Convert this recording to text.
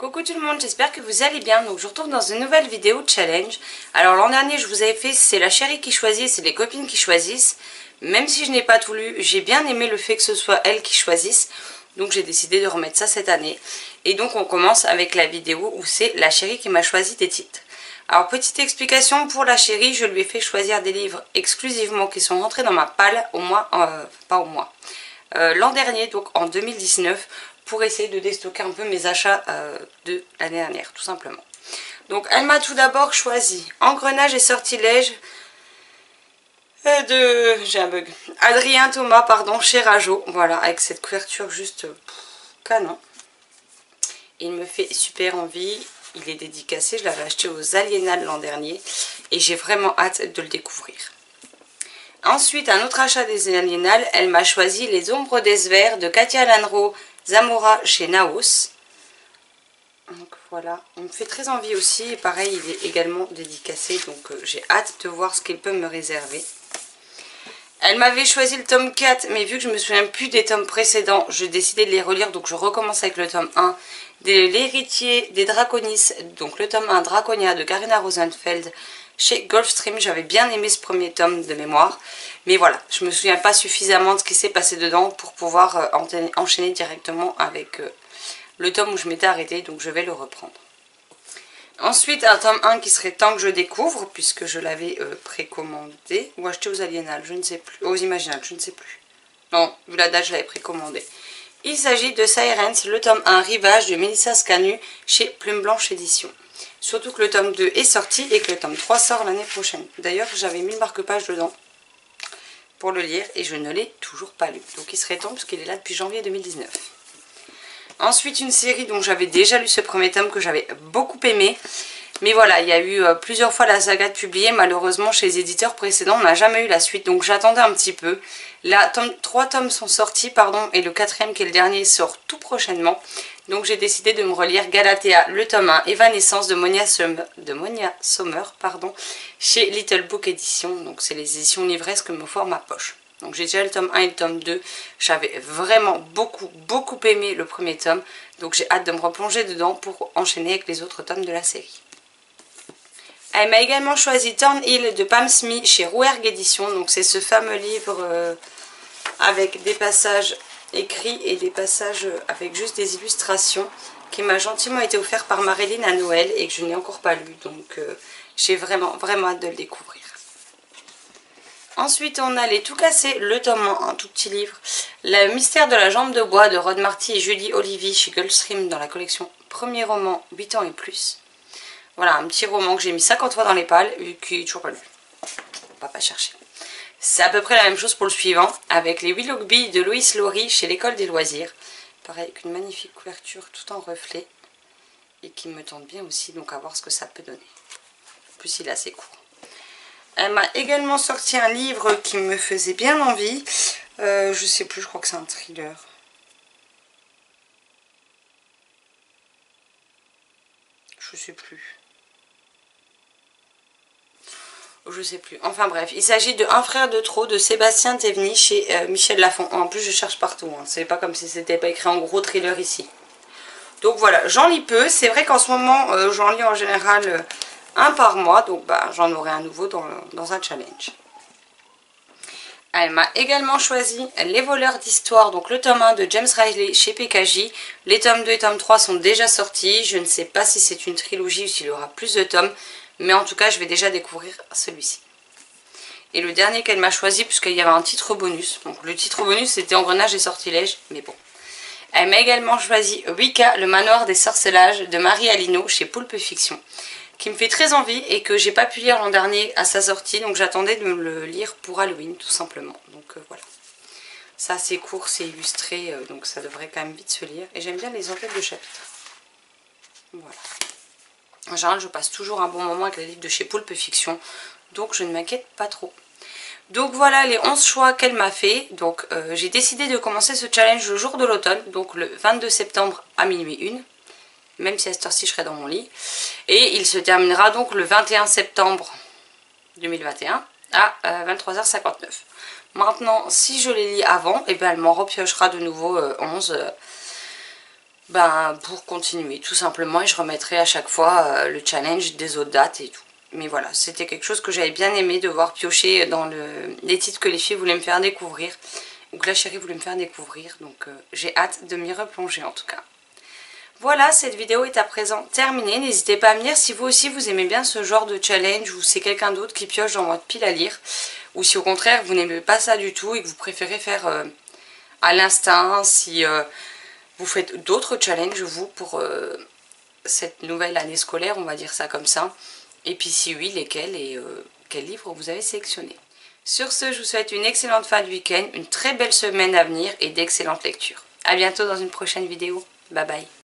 Coucou tout le monde, j'espère que vous allez bien. Donc je retrouve dans une nouvelle vidéo challenge. Alors l'an dernier je vous avais fait c'est la chérie qui choisit, c'est les copines qui choisissent. Même si je n'ai pas tout lu, j'ai bien aimé le fait que ce soit elles qui choisissent. Donc j'ai décidé de remettre ça cette année. Et donc on commence avec la vidéo où c'est la chérie qui m'a choisi des titres. Alors petite explication pour la chérie, je lui ai fait choisir des livres exclusivement qui sont rentrés dans ma palle l'an dernier, donc en 2019, pour essayer de déstocker un peu mes achats de l'année dernière, tout simplement. Donc elle m'a tout d'abord choisi Engrenage et sortilèges j'ai un bug. Adrien Thomas, pardon, chez Rajo. Voilà, avec cette couverture juste canon. Il me fait super envie. Il est dédicacé, je l'avais acheté aux Aliénades l'an dernier et j'ai vraiment hâte de le découvrir. Ensuite, un autre achat des Aliénades, elle m'a choisi Les Ombres d'Esver de Katia Lanro Zamora chez Naos. Donc voilà, il me fait très envie aussi et pareil, il est également dédicacé, donc j'ai hâte de voir ce qu'il peut me réserver. Elle m'avait choisi le tome 4, mais vu que je me souviens plus des tomes précédents, j'ai décidé de les relire, donc je recommence avec le tome 1 de L'Héritier des Draconis, donc le tome 1 Draconia de Karina Rosenfeld chez Gulfstream. J'avais bien aimé ce premier tome de mémoire, mais voilà, je me souviens pas suffisamment de ce qui s'est passé dedans pour pouvoir enchaîner directement avec le tome où je m'étais arrêtée, donc je vais le reprendre. Ensuite, un tome 1 qui serait temps que je découvre, puisque je l'avais précommandé, ou acheté aux Aliénades, je ne sais plus, aux Imaginales, je ne sais plus. Non, vu la date, je l'avais précommandé. Il s'agit de Sirens, le tome 1 Rivage de Mélissa Scanu chez Plume Blanche Édition. Surtout que le tome 2 est sorti et que le tome 3 sort l'année prochaine. D'ailleurs, j'avais mis le marque-page dedans pour le lire et je ne l'ai toujours pas lu. Donc il serait temps puisqu'il est là depuis janvier 2019. Ensuite, une série dont j'avais déjà lu ce premier tome que j'avais beaucoup aimé. Mais voilà, il y a eu plusieurs fois la saga de publier. Malheureusement, chez les éditeurs précédents, on n'a jamais eu la suite. Donc j'attendais un petit peu. Là, 3 tomes sont sortis, pardon. Et le 4e, qui est le dernier, sort tout prochainement. Donc j'ai décidé de me relire Galatea, le tome 1, Evanescence de Monia Sommer, chez Little Book Edition. Donc c'est les éditions livresques que me foire ma poche. Donc j'ai déjà le tome 1 et le tome 2. J'avais vraiment beaucoup aimé le premier tome. Donc j'ai hâte de me replonger dedans pour enchaîner avec les autres tomes de la série. Elle m'a également choisi Thornhill de Pam Smith chez Rouergue Édition. Donc c'est ce fameux livre avec des passages écrits et des passages avec juste des illustrations qui m'a gentiment été offert par Marilyn à Noël et que je n'ai encore pas lu. Donc j'ai vraiment hâte de le découvrir. Ensuite, on a Les Tout Cassés, le tome 1, un tout petit livre. Le Mystère de la Jambe de Bois de Rod Marty et Julie Olivier chez Gulfstream dans la collection Premier Roman 8 ans et plus. Voilà, un petit roman que j'ai mis 50 fois dans les pales et qui n'est toujours pas lu. On va pas chercher. C'est à peu près la même chose pour le suivant, avec Les Willoughby de Loïs Laurie chez l'École des Loisirs. Pareil, avec une magnifique couverture tout en reflet et qui me tente bien aussi, donc à voir ce que ça peut donner. En plus, il est assez court. Elle m'a également sorti un livre qui me faisait bien envie. Je sais plus, je crois que c'est un thriller. Je sais plus. Je sais plus. Enfin bref, il s'agit de Un frère de trop de Sébastien Théveny chez Michel Lafon. En plus, je cherche partout. Hein. C'est pas comme si c'était pas écrit en gros thriller ici. Donc voilà, j'en lis peu. C'est vrai qu'en ce moment, j'en lis en général un par mois, donc j'en aurai un nouveau dans un challenge. Elle m'a également choisi Les Voleurs d'Histoire, donc le tome 1 de James Riley chez PKJ. Les tomes 2 et tome 3 sont déjà sortis. Je ne sais pas si c'est une trilogie ou s'il y aura plus de tomes, mais en tout cas je vais déjà découvrir celui-ci. Et le dernier qu'elle m'a choisi, puisqu'il y avait un titre bonus. Donc le titre bonus c'était Engrenage et sortilèges, mais bon. Elle m'a également choisi Wicca, le manoir des sorcelages de Marie Alino chez Poulpe Fiction, qui me fait très envie et que j'ai pas pu lire l'an dernier à sa sortie, donc j'attendais de le lire pour Halloween tout simplement. Donc voilà, c'est assez court, c'est illustré, donc ça devrait quand même vite se lire. Et j'aime bien les entêtes de chapitres. Voilà. En général, je passe toujours un bon moment avec les livres de chez Poulpe Fiction, donc je ne m'inquiète pas trop. Donc voilà les 11 choix qu'elle m'a fait. Donc j'ai décidé de commencer ce challenge le jour de l'automne, donc le 22 septembre à minuit 1. Même si à cette heure-ci je serai dans mon lit. Et il se terminera donc le 21 septembre 2021 à 23h59. Maintenant, si je les lis avant, et bien elle m'en repiochera de nouveau 11 pour continuer tout simplement, et je remettrai à chaque fois le challenge des autres dates et tout. Mais voilà, c'était quelque chose que j'avais bien aimé, de voir piocher dans les titres que les filles voulaient me faire découvrir, ou que la chérie voulait me faire découvrir, donc j'ai hâte de m'y replonger en tout cas. Voilà, cette vidéo est à présent terminée. N'hésitez pas à me dire si vous aussi vous aimez bien ce genre de challenge, ou c'est quelqu'un d'autre qui pioche dans votre pile à lire, ou si au contraire vous n'aimez pas ça du tout et que vous préférez faire à l'instinct, si vous faites d'autres challenges vous pour cette nouvelle année scolaire, on va dire ça comme ça. Et puis si oui, lesquels et quels livres vous avez sélectionnés. Sur ce, je vous souhaite une excellente fin de week-end, une très belle semaine à venir et d'excellentes lectures. A bientôt dans une prochaine vidéo. Bye bye.